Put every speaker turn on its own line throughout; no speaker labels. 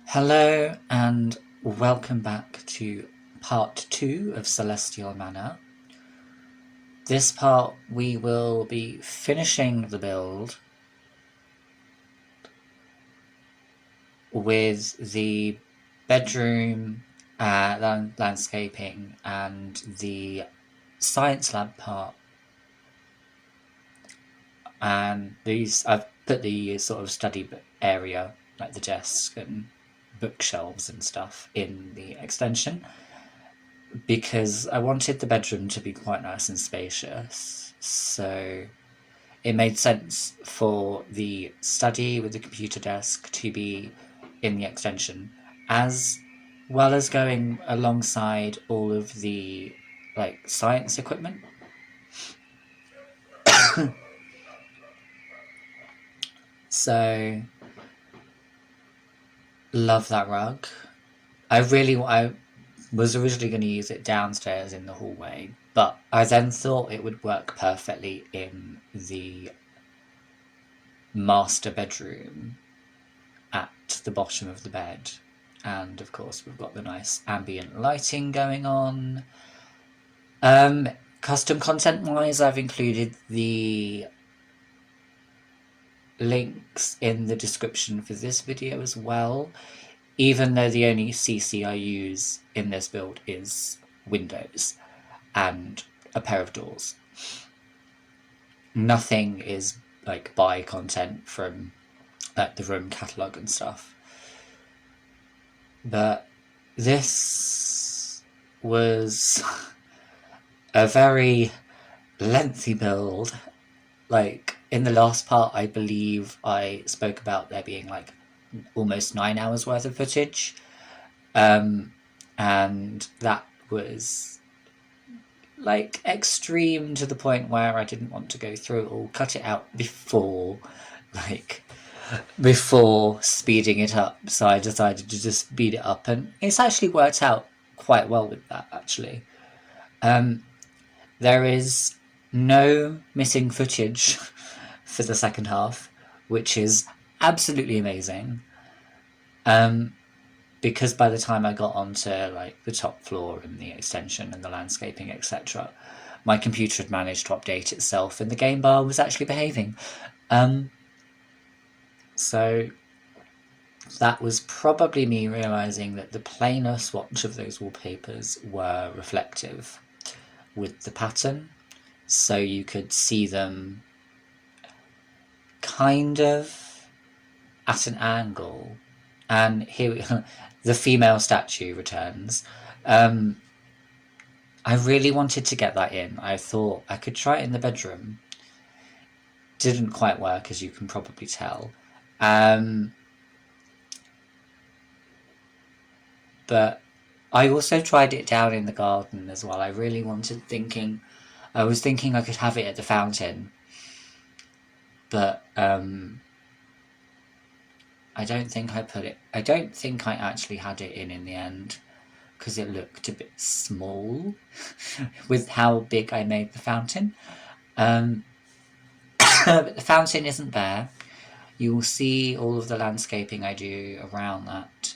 Hello and welcome back to part 2 of Celestial Manor. This part we will be finishing the build with the bedroom, landscaping and the science lab part. And I've put the sort of study area, like the desk and bookshelves and stuff, in the extension because I wanted the bedroom to be quite nice and spacious. So it made sense for the study with the computer desk to be in the extension, as well as going alongside all of the science equipment. So love that rug. I was originally going to use it downstairs in the hallway, but I then thought it would work perfectly in the master bedroom at the bottom of the bed. And of course, we've got the nice ambient lighting going on. Custom content wise, I've included the links in the description for this video as well, even though the only CC I use in this build is windows and a pair of doors. Nothing is buy content from the room catalogue and stuff. But this was a very lengthy build. In the last part, I believe I spoke about there being almost 9 hours worth of footage, and that was extreme to the point where I didn't want to go through it all, cut it out before speeding it up, so I decided to just speed it up, and it's actually worked out quite well with that, actually. There is no missing footage for the second half, which is absolutely amazing, because by the time I got onto the top floor and the extension and the landscaping, etc., my computer had managed to update itself and the game bar was actually behaving. So that was probably me realising that the planar swatch of those wallpapers were reflective with the pattern, so you could see them kind of at an angle. And here the female statue returns. I really wanted to get that in. I thought I could try it in the bedroom. Didn't quite work, as you can probably tell. But I also tried it down in the garden as well. I was thinking I could have it at the fountain, but I don't think I actually had it in the end, because it looked a bit small with how big I made the fountain. But the fountain isn't there. You will see all of the landscaping I do around that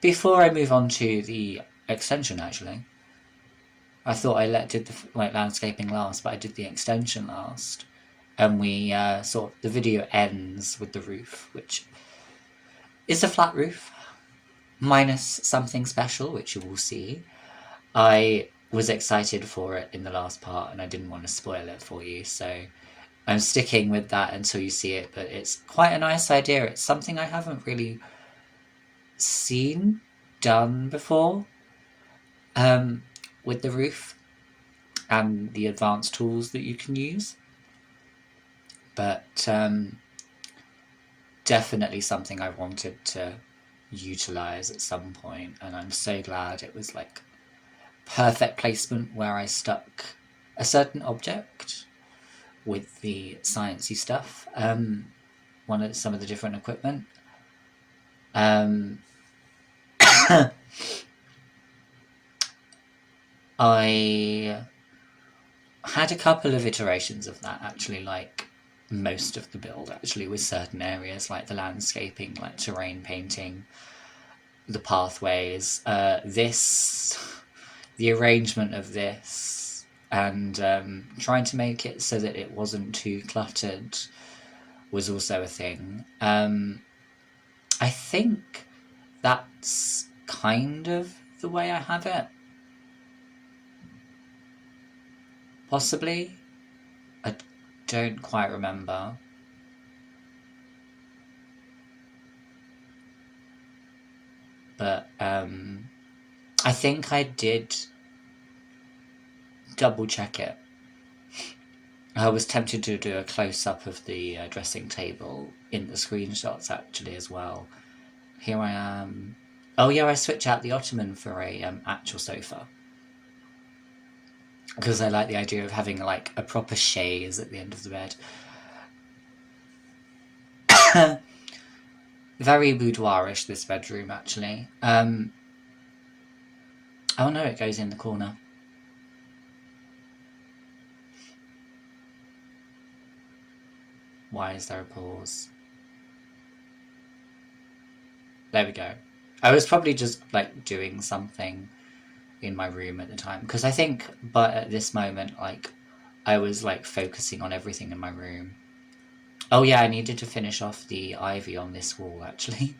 before I move on to the extension. Actually, I thought I did the landscaping last, but I did the extension last, and we the video ends with the roof, which is a flat roof minus something special, which you will see. I was excited for it in the last part, and I didn't want to spoil it for you, so I'm sticking with that until you see it. But it's quite a nice idea. It's something I haven't really seen done before, with the roof and the advanced tools that you can use. But definitely something I wanted to utilize at some point, and I'm so glad it was perfect placement where I stuck a certain object with the sciencey stuff, some of the different equipment. I had a couple of iterations of that, actually. most of the build actually, with certain areas like the landscaping, like terrain painting, the pathways, the arrangement of this, and trying to make it so that it wasn't too cluttered was also a thing. I think that's kind of the way I have it. Possibly. I don't quite remember. But I think I did double check it. I was tempted to do a close-up of the dressing table in the screenshots actually as well. Here I am. Oh yeah, I switch out the ottoman for a actual sofa. Because I like the idea of having like a proper chaise at the end of the bed. Very boudoirish, this bedroom actually. Oh no, it goes in the corner. Why is there a pause? There we go. I was probably just like doing something in my room at the time, because I think, but at this moment, like I was like focusing on everything in my room. Oh yeah, I needed to finish off the ivy on this wall actually.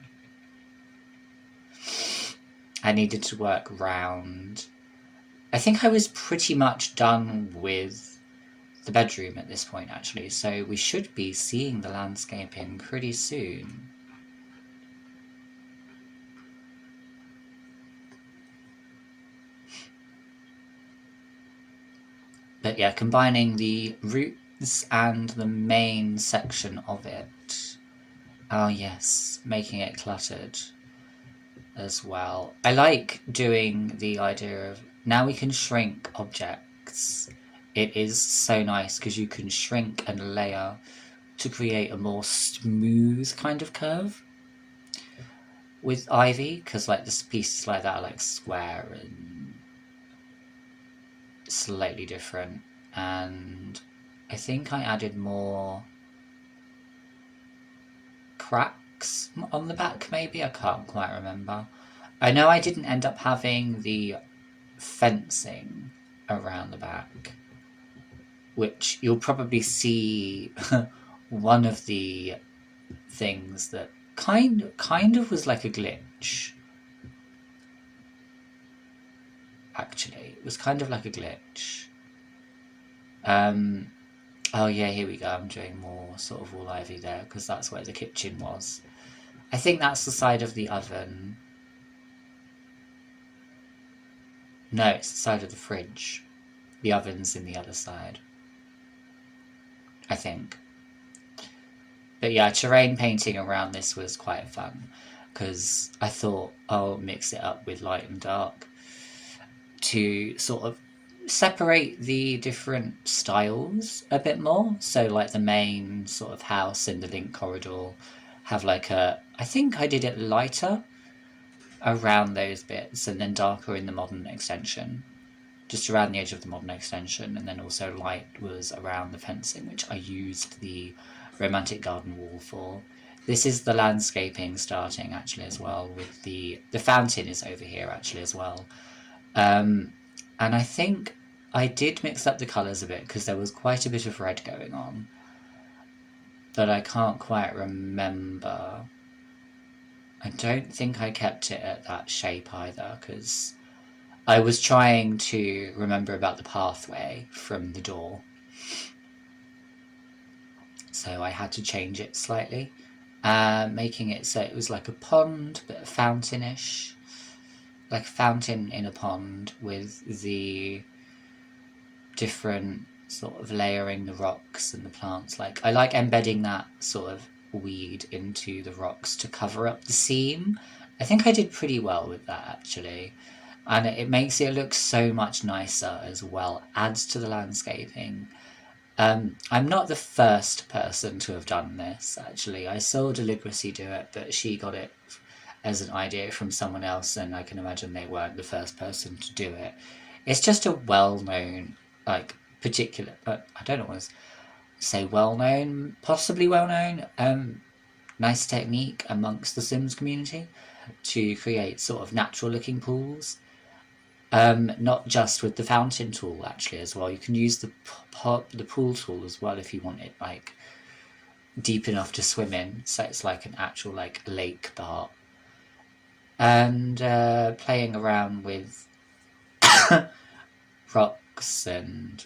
I needed to work round. I think I was pretty much done with the bedroom at this point actually, so we should be seeing the landscaping pretty soon. But yeah, combining the roots and the main section of it. Oh yes, making it cluttered as well. I like doing the idea of, now we can shrink objects. It is so nice because you can shrink and layer to create a more smooth kind of curve with ivy, because like the pieces like that are like square and slightly different. And I think I added more cracks on the back maybe, I can't quite remember. I know I didn't end up having the fencing around the back, which you'll probably see one of the things that kind of was like a glitch. Actually, it was kind of like a glitch. Oh yeah, here we go. I'm doing more sort of all ivy there because that's where the kitchen was. I think that's the side of the oven. No, it's the side of the fridge. The oven's in the other side, I think. But yeah, terrain painting around this was quite fun because I thought I'll mix it up with light and dark to sort of separate the different styles a bit more. So like the main sort of house and the link corridor have like a, I think I did it lighter around those bits and then darker in the modern extension, just around the edge of the modern extension, and then also light was around the fencing, which I used the romantic garden wall for. This is the landscaping starting actually as well, with the fountain is over here actually as well. And I think I did mix up the colours a bit because there was quite a bit of red going on, but I can't quite remember. I don't think I kept it at that shape either because I was trying to remember about the pathway from the door, so I had to change it slightly, making it so it was like a pond but fountainish, like a fountain in a pond with the different sort of layering the rocks and the plants. Like I like embedding that sort of weed into the rocks to cover up the seam. I think I did pretty well with that actually, and it makes it look so much nicer as well, adds to the landscaping. I'm not the first person to have done this actually. I saw Deligracy do it, but she got it as an idea from someone else, and I can imagine they weren't the first person to do it. It's just a well-known, like, particular, I don't know what it was. say well-known, possibly well-known, nice technique amongst the Sims community to create sort of natural-looking pools. Not just with the fountain tool, actually, as well. You can use the pool tool as well if you want it like deep enough to swim in, so it's like an actual like lake bar. And playing around with rocks and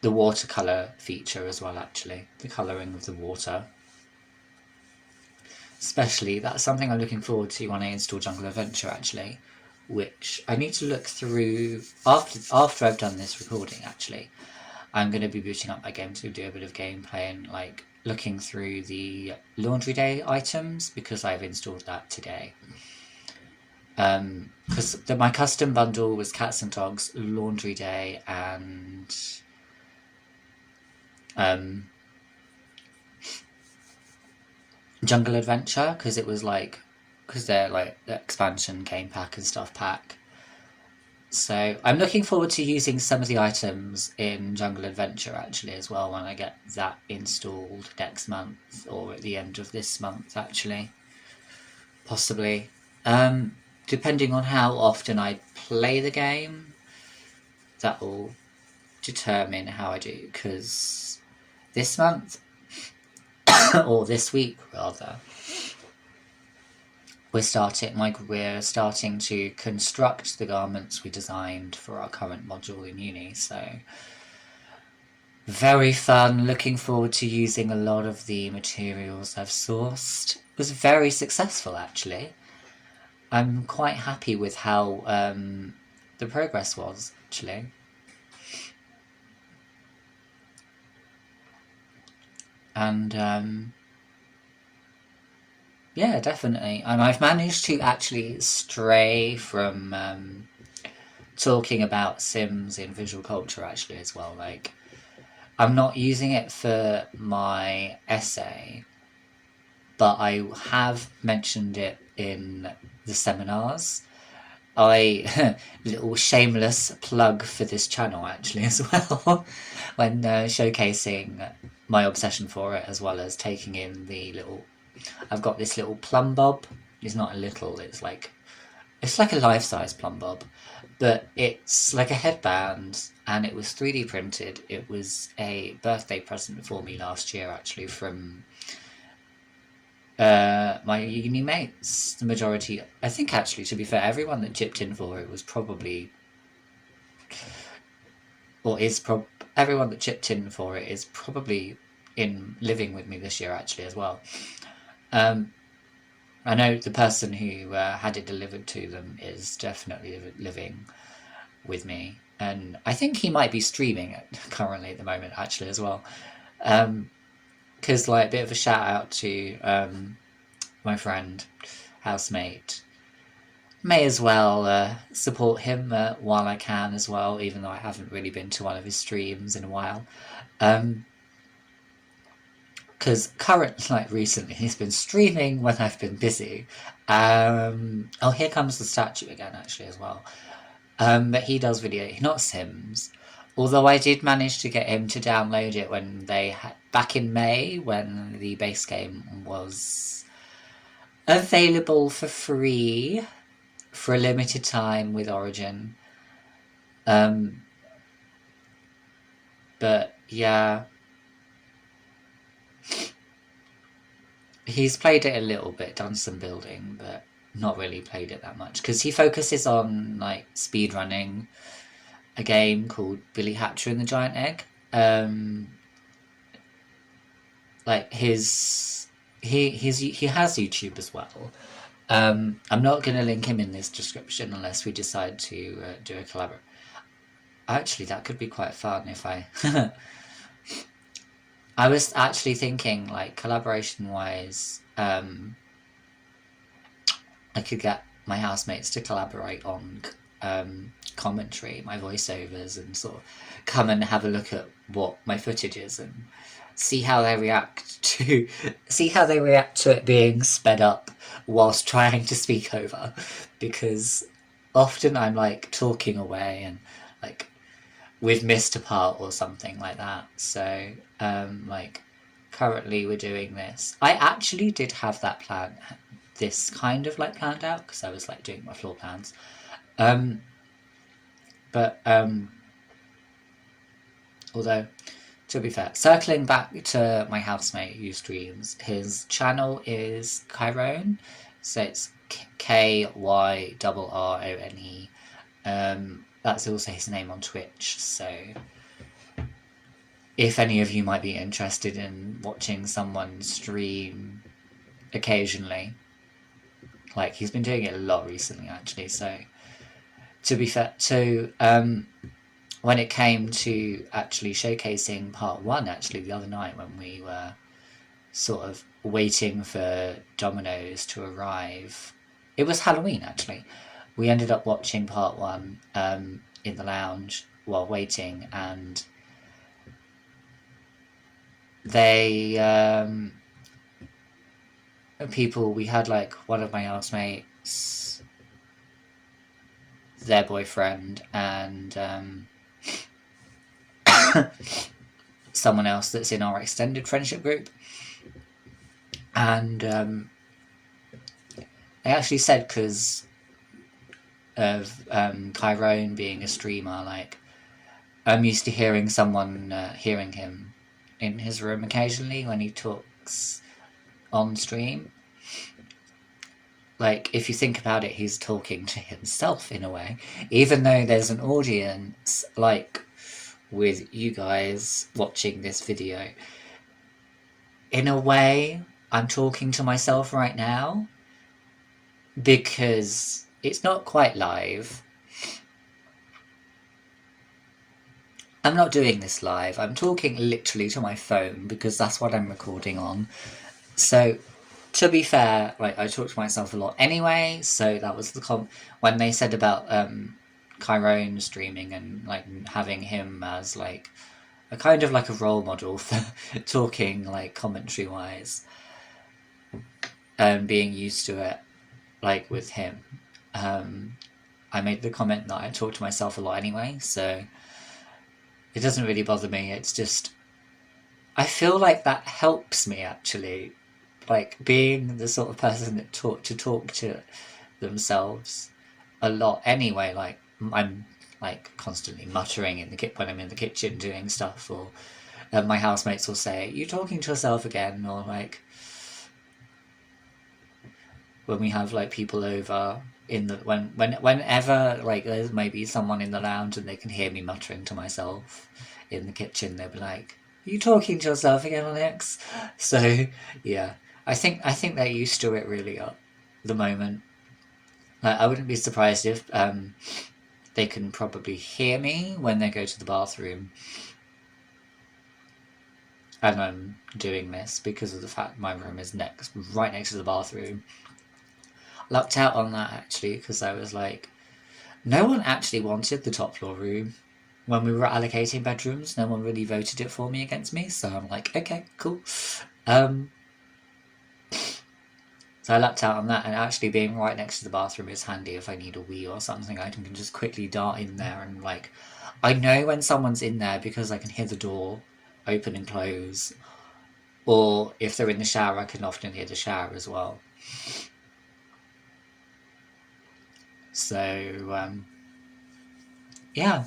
the watercolor feature as well, actually, the colouring of the water. Especially, that's something I'm looking forward to when I install Jungle Adventure, actually, which I need to look through after I've done this recording, actually. I'm going to be booting up my game to do a bit of gameplay and like looking through the laundry day items, because I've installed that today. Because my custom bundle was cats and dogs, laundry day, and Jungle Adventure, because it was like, because they're like the expansion game pack and stuff pack. So I'm looking forward to using some of the items in Jungle Adventure actually as well when I get that installed next month or at the end of this month, actually, possibly. Depending on how often I play the game, that will determine how I do, because this month or this week rather, we're starting to construct the garments we designed for our current module in uni, so very fun. Looking forward to using a lot of the materials I've sourced. It was very successful, actually. I'm quite happy with how the progress was, actually. And yeah, definitely. And I've managed to actually stray from talking about Sims in visual culture, actually, as well. Like, I'm not using it for my essay, but I have mentioned it in the seminars. Little shameless plug for this channel, actually, as well, when showcasing my obsession for it, as well as taking in the little, I've got this little plumb bob. It's not a little, it's like a life-size plumb bob, but it's like a headband, and it was 3D printed. It was a birthday present for me last year, actually, from my uni mates. The majority, I think, actually, to be fair, everyone that chipped in for it was probably, or is everyone that chipped in for it is probably in living with me this year, actually, as well. I know the person who had it delivered to them is definitely living with me, and I think he might be streaming it currently at the moment, actually, as well. Because like, a bit of a shout out to my friend, housemate. May as well support him while I can as well, even though I haven't really been to one of his streams in a while. Because recently he's been streaming when I've been busy. Oh, here comes the statue again, actually, as well. But he does video, not Sims. Although I did manage to get him to download it when back in May, when the base game was available for free for a limited time with Origin. But yeah, he's played it a little bit, done some building, but not really played it that much, because he focuses on like speedrunning a game called Billy Hatcher and the Giant Egg. Like he has YouTube as well. I'm not going to link him in this description unless we decide to do a collab. Actually, that could be quite fun if I I was actually thinking, like, collaboration wise, I could get my housemates to collaborate on commentary, my voiceovers, and sort of come and have a look at what my footage is and see how they react to it being sped up whilst trying to speak over, because often I'm like talking away and like we've missed a part or something like that. So like currently we're doing this. I actually did have that plan, this kind of like planned out because I was like doing my floor plans. But although to be fair, circling back to my housemate who streams, his channel is Kyrone, so it's KYRRONE. That's also his name on Twitch, so if any of you might be interested in watching someone stream occasionally, like he's been doing it a lot recently actually, so to be fair, to when it came to actually showcasing part one, actually the other night when we were sort of waiting for Domino's to arrive, it was Halloween actually. We ended up watching part one in the lounge while waiting, and they people, we had like one of my housemates, their boyfriend, and someone else that's in our extended friendship group, and they actually said, because of Kyrone being a streamer, like I'm used to hearing him in his room occasionally when he talks on stream. Like, if you think about it, he's talking to himself in a way, even though there's an audience, like with you guys watching this video. In a way, I'm talking to myself right now because it's not quite live. I'm not doing this live. I'm talking literally to my phone because that's what I'm recording on. So, to be fair, like I talk to myself a lot anyway. So that was when they said about Kyrone streaming and like having him as like a kind of like a role model for talking like commentary wise, and being used to it, like with him. I made the comment that I talk to myself a lot anyway, so it doesn't really bother me. It's just, I feel like that helps me actually, like being the sort of person that talk to themselves a lot anyway. Like I'm like constantly muttering when I'm in the kitchen doing stuff, or my housemates will say, "You talking to yourself again?" Or like when we have like people over whenever like there's maybe someone in the lounge and they can hear me muttering to myself in the kitchen, they'll be like, "Are you talking to yourself again, Alex?" So yeah, I think they're used to it really at the moment. Like, I wouldn't be surprised if they can probably hear me when they go to the bathroom and I'm doing this, because of the fact my room is right next to the bathroom. Lucked out on that actually, because I was like, no one actually wanted the top floor room when we were allocating bedrooms. No one really voted it for me against me, so I'm like, okay, cool. So I lucked out on that, and actually being right next to the bathroom is handy. If I need a wee or something, I can just quickly dart in there, and like, I know when someone's in there because I can hear the door open and close, or if they're in the shower, I can often hear the shower as well. So, yeah.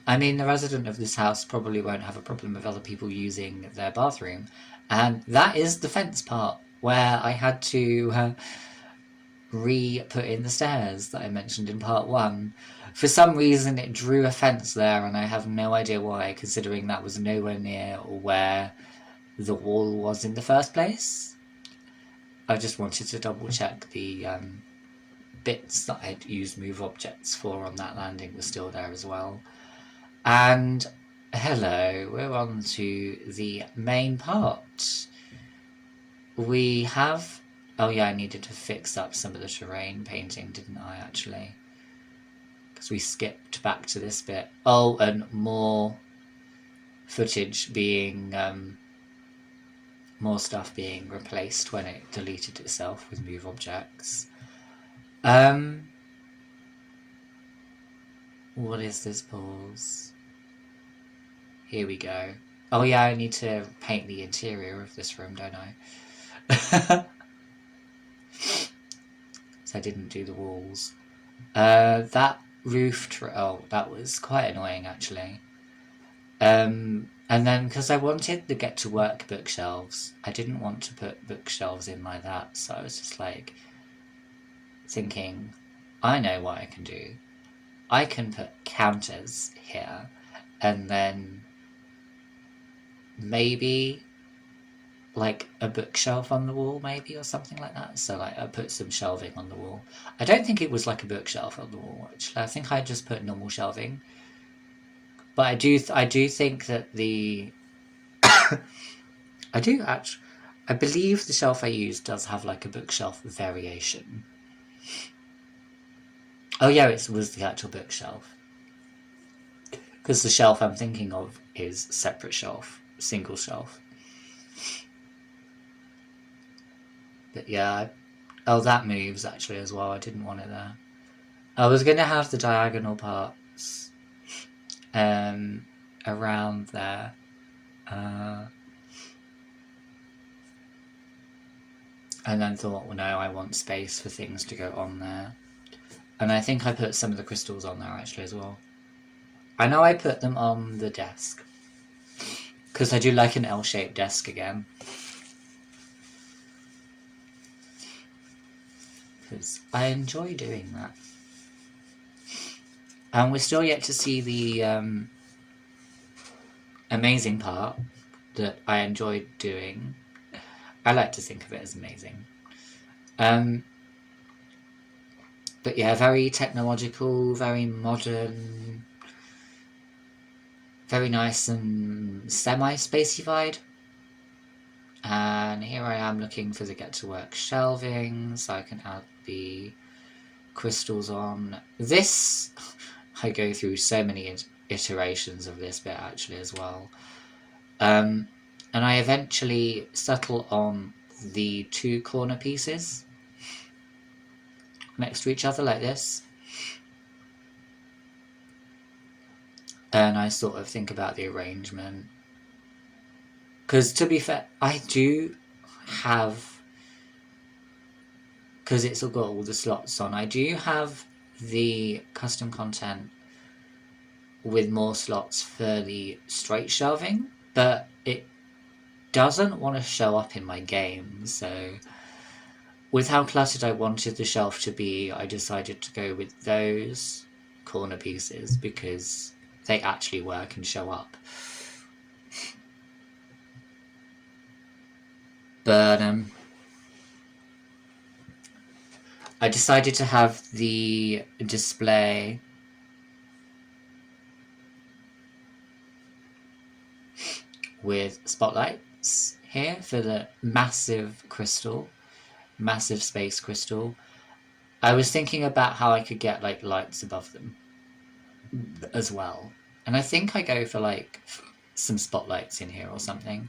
I mean, the resident of this house probably won't have a problem with other people using their bathroom. And that is the fence part, where I had to re-put in the stairs that I mentioned in part one. For some reason, it drew a fence there, and I have no idea why, considering that was nowhere near where the wall was in the first place. I just wanted to double check the bits that I'd used move objects for on that landing were still there as well. And hello, we're on to the main part. We have... Oh yeah, I needed to fix up some of the terrain painting, didn't I, actually? Because we skipped back to this bit. Oh, and more footage being... more stuff being replaced when it deleted itself with move objects. What is this pause? Here we go. Oh yeah, I need to paint the interior of this room, don't I? So I didn't do the walls. That roof... oh, that was quite annoying, actually. And then, because I wanted the get to work bookshelves, I didn't want to put bookshelves in like that, so I was just like thinking, I know what I can do. I can put counters here, and then maybe like a bookshelf on the wall, maybe, or something like that. So like I put some shelving on the wall. I don't think it was like a bookshelf on the wall, actually. I think I just put normal shelving. But I do think that the I believe the shelf I used does have like a bookshelf variation. Oh yeah, it was the actual bookshelf. Because the shelf I'm thinking of is separate shelf, single shelf. But yeah, oh, that moves actually as well. I didn't want it there. I was going to have the diagonal parts around there. And then thought, well, no, I want space for things to go on there. And I think I put some of the crystals on there actually as well. I know I put them on the desk. Because I do like an L-shaped desk again. Because I enjoy doing that. And we're still yet to see the amazing part that I enjoyed doing. I like to think of it as amazing. But yeah, very technological, very modern, very nice and semi-spacified. And here I am looking for the get to work shelving so I can add the crystals on. This, I go through so many iterations of this bit actually as well. And I eventually settle on the two corner pieces next to each other like this. And I sort of think about the arrangement. Because to be fair, I do have, because it's got all the slots on, I do have the custom content with more slots for the straight shelving, but it doesn't want to show up in my game. So with how cluttered I wanted the shelf to be, I decided to go with those corner pieces because they actually work and show up. But I decided to have the display with spotlights here for the massive crystal, massive space crystal. I was thinking about how I could get like lights above them as well. And I think I go for like some spotlights in here or something.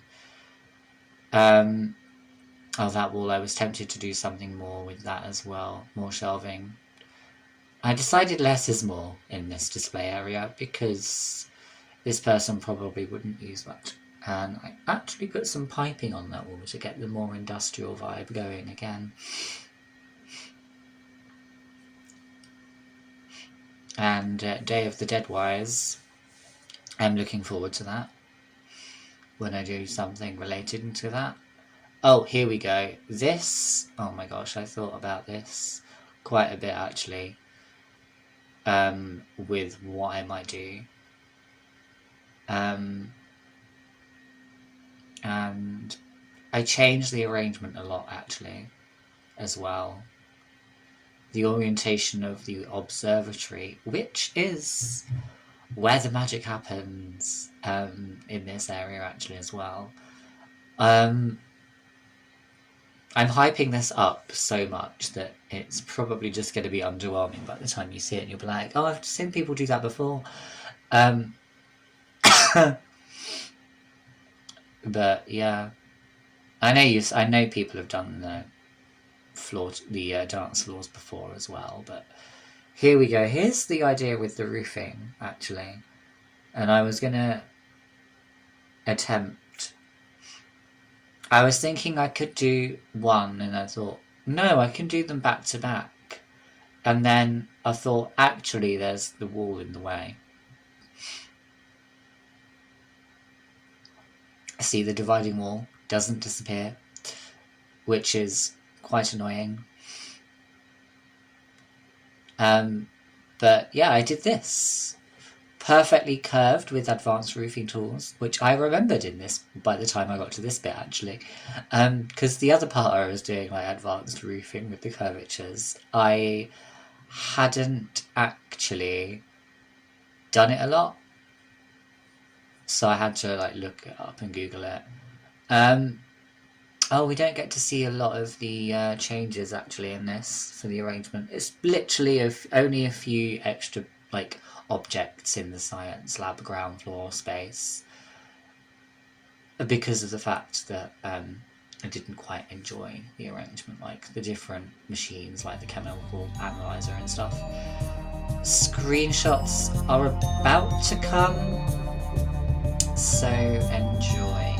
Oh, that wall, I was tempted to do something more with that as well, more shelving. I decided less is more in this display area because this person probably wouldn't use much. And I actually put some piping on that wall to get the more industrial vibe going again. And Day of the Dead wise, I'm looking forward to that when I do something related to that. Oh, here we go. This, oh my gosh, I thought about this quite a bit actually, with what I might do. And I changed the arrangement a lot actually, as well. The orientation of the observatory, which is where the magic happens, in this area actually as well. I'm hyping this up so much that it's probably just going to be underwhelming by the time you see it and you'll be like, oh, I've seen people do that before. But yeah, I know people have done the dance floors before as well, but here we go. Here's the idea with the roofing actually. And I was going to attempt. I was thinking I could do one, and I thought, no, I can do them back to back. And then I thought, actually, there's the wall in the way. See, the dividing wall doesn't disappear, which is quite annoying. But yeah, I did this. Perfectly curved with advanced roofing tools, which I remembered in this by the time I got to this bit, actually. Because the other part I was doing, like advanced roofing with the curvatures, I hadn't actually done it a lot. So I had to like look it up and Google it. Oh, we don't get to see a lot of the changes actually in this for the arrangement. It's literally only a few extra like objects in the science lab ground floor space because of the fact that I didn't quite enjoy the arrangement, like the different machines, like the chemical analyzer and stuff. Screenshots are about to come, so enjoy.